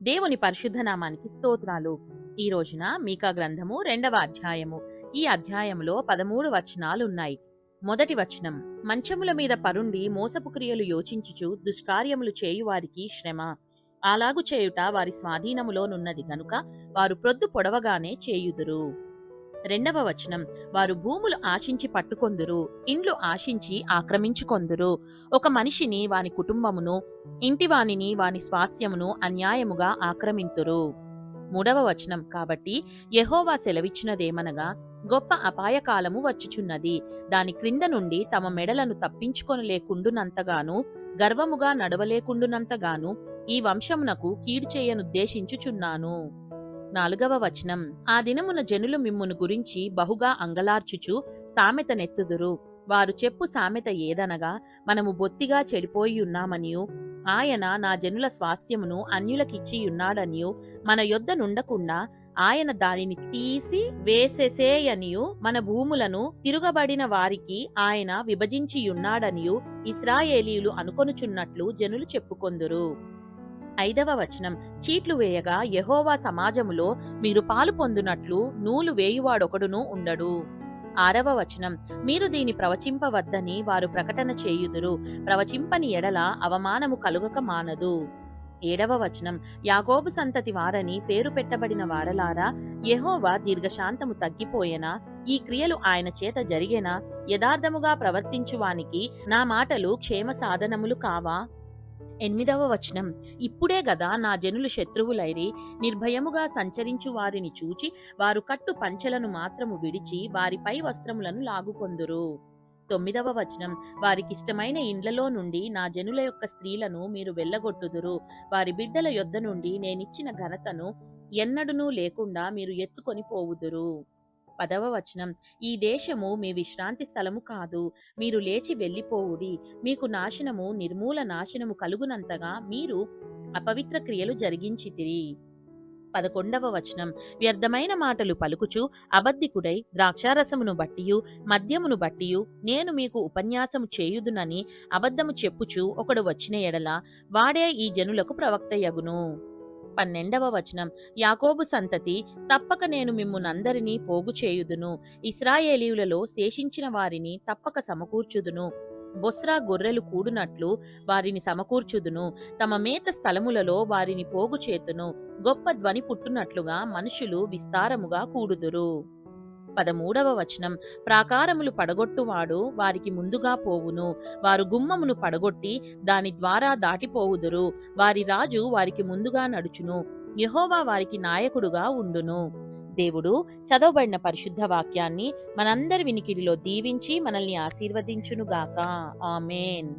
దేవుని పరిశుద్ధ నామానికి స్తోత్రాలు. ఈ రోజున మీకా గ్రంథము 2వ అధ్యాయము. ఈ అధ్యాయములో 13 వచనాలున్నాయి. మొదటి వచనం, మంచముల మీద పరుండి మోసపు క్రియలు యోచించుచు దుష్కార్యములు చేయువారికి శ్రమ. అలాగు చేయుట వారి స్వాధీనములోనున్నది గనుక వారు ప్రొద్దు పొడవగానే చేయుదురు. రెండవ వచనం, వారు భూములు ఆశించి పట్టుకొందురు, ఇండ్లు ఆశించి ఆక్రమించుకొందురు. ఒక మనిషిని వాని కుటుంబమును, ఇంటివానిని వాని స్వాస్థ్యమును అన్యాయముగా ఆక్రమింతురు. మూడవ వచనం, కాబట్టి యెహోవా సెలవిచ్చినదేమనగా, గొప్ప అపాయకాలము వచ్చుచున్నది. దాని క్రింద నుండి తమ మెడలను తప్పించుకొనలేకుండునంతగాను, గర్వముగా నడవలేకుండునంతగాను ఈ వంశమునకు కీడు చేయనుద్దేశించుచున్నాను. నాలుగవ వచనం, ఆ దినమున జనులు మిమ్మును గురించి బహుగా అంగలార్చుచు సామెత నెత్తుదురు. వారు చెప్పు సామెత ఏదనగా, మనము బొత్తిగా చెడిపోయియున్నామనియు, ఆయన నా జనుల స్వాస్థ్యమును అన్యులకిచ్చియున్నాడనియు, మన యొద్ద నుండకుండా ఆయన దానిని తీసి వేసేసేయనియు, మన భూములను తిరుగబడిన వారికి ఆయన విభజించియున్నాడనియు ఇశ్రాయేలీయులు అనుకొనుచున్నట్లు జనులు చెప్పుకొందురు. ఐదవ వచనం, చీట్లు వేయగా యెహోవా సమాజములో మీరు పాలు పొందునట్లు నూలు వేయువాడొకడును ఉండడు. ఆరవ వచనం, మీరు దీని ప్రవచింపవద్దని వారు ప్రకటన చేయుదురు, ప్రవచింపని ఎడల అవమానము కలుగక మానదు. ఏడవ వచనం, యాకోబు సంతతి వారని పేరు పెట్టబడిన వారలారా, యెహోవా దీర్ఘశాంతము తగ్గిపోయెనా? ఈ క్రియలు ఆయన చేత జరిగేనా? యథార్థముగా ప్రవర్తించువానికి నా మాటలు క్షేమ సాధనములు కావా? ఎనిమిదవ వచనం, ఇప్పుడే గదా నా జనులు శత్రువులైరి, నిర్భయముగా సంచరించు వారిని చూచి వారు కట్టు పంచెలను మాత్రము విడిచి వారిపై వస్త్రములను లాగుకొందురు. తొమ్మిదవ వచనం, వారికిష్టమైన ఇండ్లలో నుండి నా జనుల యొక్క స్త్రీలను మీరు వెళ్ళగొట్టుదురు, వారి బిడ్డల యొద్ద నుండి నేనిచ్చిన ఘనతను ఎన్నడునూ లేకుండా మీరు ఎత్తుకొని పోవుదురు. 10వ వచనం, ఈ దేశము మీ విశ్రాంతి స్థలము కాదు, మీరు లేచి వెళ్ళిపోవుడి, మీకు నాశనము నిర్మూల నాశనము కలుగునంతగా మీరు అపవిత్ర క్రియలు జరిగించితిరి. 11వ వచనం, వ్యర్థమైన మాటలు పలుకుచు అబద్ధికుడై ద్రాక్షారసమును బట్టియు మద్యమును బట్టియు నేను మీకు ఉపన్యాసము చేయుదునని అబద్ధము చెప్పుచు ఒకడు వచ్చిన ఎడల వాడే ఈ జనులకు ప్రవక్తయగును. 12వ వచనం, యాకోబు సంతతి, తప్పక నేను మిమ్మునందరినీ పోగు చేయుదును, ఇశ్రాయేలీయులలో శేషించిన వారిని తప్పక సమకూర్చుదును, బొస్రా గొర్రెలు కూడునట్లు వారిని సమకూర్చుదును, తమ మేత స్థలములలో వారిని పోగు చేతును, గొప్ప ధ్వని పుట్టునట్లుగా మనుషులు విస్తారముగా కూడుదురు. 13వ వచనం, ప్రాకారములు పడగొట్టువాడు వారికి ముందుగా పోవును, వారు గుమ్మమును పడగొట్టి దాని ద్వారా దాటిపోవుదురు, వారి రాజు వారికి ముందుగా నడుచును, యెహోవా వారికి నాయకుడుగా ఉండును. దేవుడు చదవబడిన పరిశుద్ధ వాక్యాన్ని మనందరి వినికిడిలో దీవించి మనల్ని ఆశీర్వదించునుగాక. ఆమేన్.